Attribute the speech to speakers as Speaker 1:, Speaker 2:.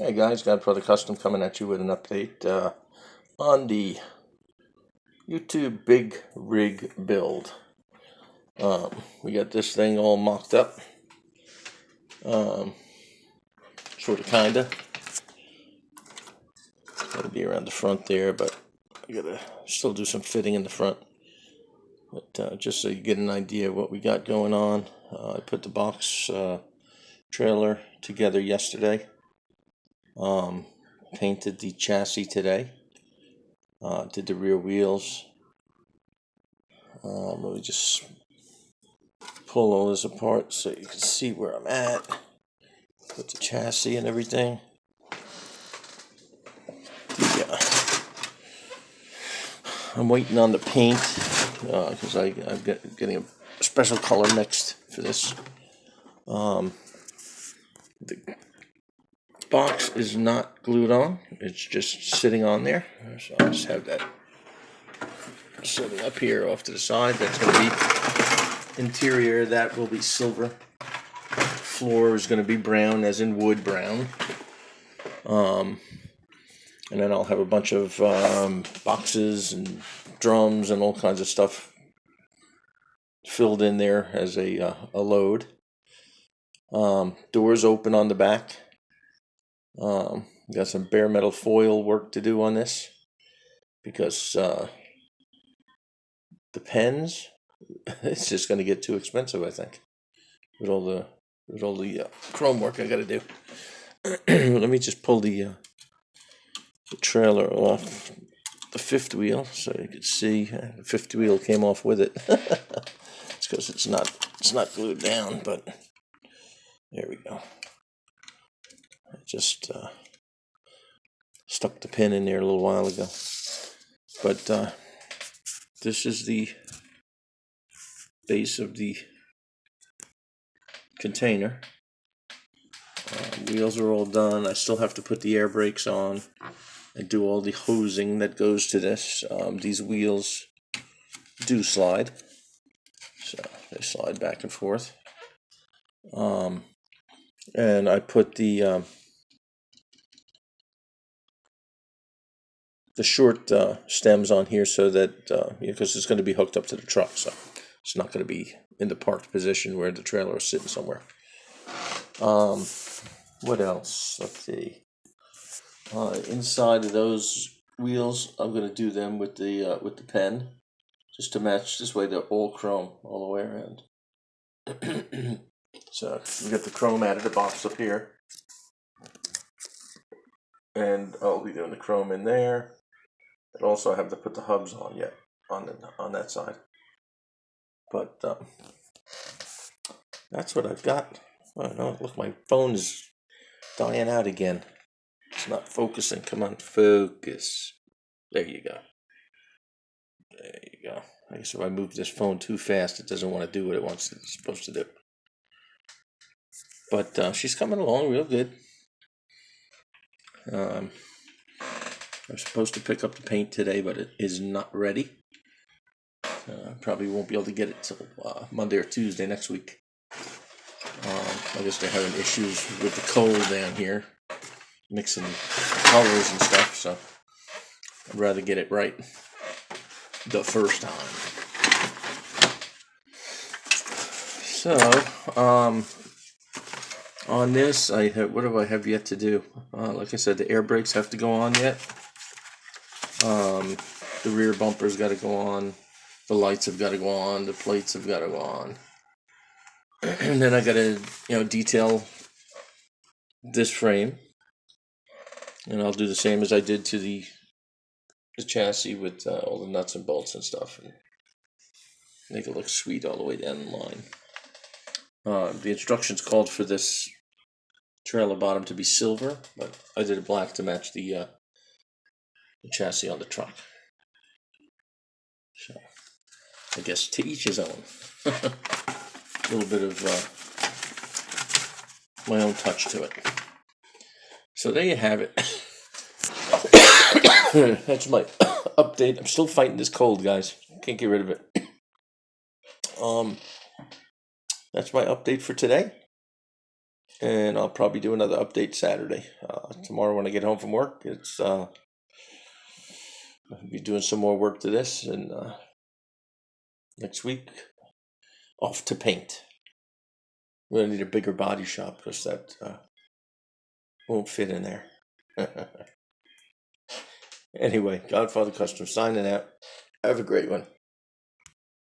Speaker 1: Hey guys, Godfather Custom coming at you with an update on the YouTube big rig build. We got this thing all mocked up, sort of kinda. Gotta be around the front there, but I gotta still do some fitting in the front. But just so you get an idea of what we got going on, I put the box trailer together yesterday. Painted the chassis today. Did the rear wheels. Let me just pull all this apart so you can see where I'm at with the chassis and everything. I'm waiting on the paint because I'm getting a special color mixed for this. The box is not glued on, it's just sitting on there, so I'll just have that sitting up here off to the side. That's going to be interior, that will be silver. Floor is going to be brown, as in wood brown. And then I'll have a bunch of boxes and drums and all kinds of stuff filled in there as a load. Doors open on the back. Got some bare metal foil work to do on this because the pens, it's just going to get too expensive, I think, with all the chrome work I got to do. Let me just pull the trailer off the fifth wheel so you can see the fifth wheel came off with it. It's because it's not glued down, but there we go. I just stuck the pin in there a little while ago. But this is the base of the container. Wheels are all done. I still have to put the air brakes on and do all the hosing that goes to this. These wheels do slide, so they slide back and forth. And I put the short stems on here so that because it's going to be hooked up to the truck, so it's not going to be in the parked position where the trailer is sitting somewhere. What else? Let's see. Inside of those wheels, I'm going to do them with the pen, just to match. This way they're all chrome all the way around. So we got the chrome out of the box up here, and I'll be doing the chrome in there. And also I have to put the hubs on yet on that side. But that's what I've got. Oh no! Look, my phone is dying out again. It's not focusing. Come on, focus. There you go. There you go. I guess if I move this phone too fast, it doesn't want to do what it's supposed to do. But she's coming along real good. I'm supposed to pick up the paint today, but it is not ready. Probably won't be able to get it till Monday or Tuesday next week. I guess they're having issues with the cold down here, mixing colors and stuff, so I'd rather get it right the first time. So, on this, what do I have yet to do? Like I said, the air brakes have to go on yet. The rear bumper's got to go on. The lights have got to go on. The plates have got to go on. And then I got to, detail this frame. And I'll do the same as I did to the chassis with all the nuts and bolts and stuff, and make it look sweet all the way down the line. The instructions called for this trailer bottom to be silver, but I did it black to match the chassis on the truck. So I guess to each his own. A little bit of my own touch to it. So there you have it. That's my update. I'm still fighting this cold, guys. Can't get rid of it. That's my update for today. and I'll probably do another update Saturday. Tomorrow when I get home from work, I'll be doing some more work to this, and next week off to paint. We're gonna need a bigger body shop because that won't fit in there. Anyway, Godfather Custom signing out. Have a great one.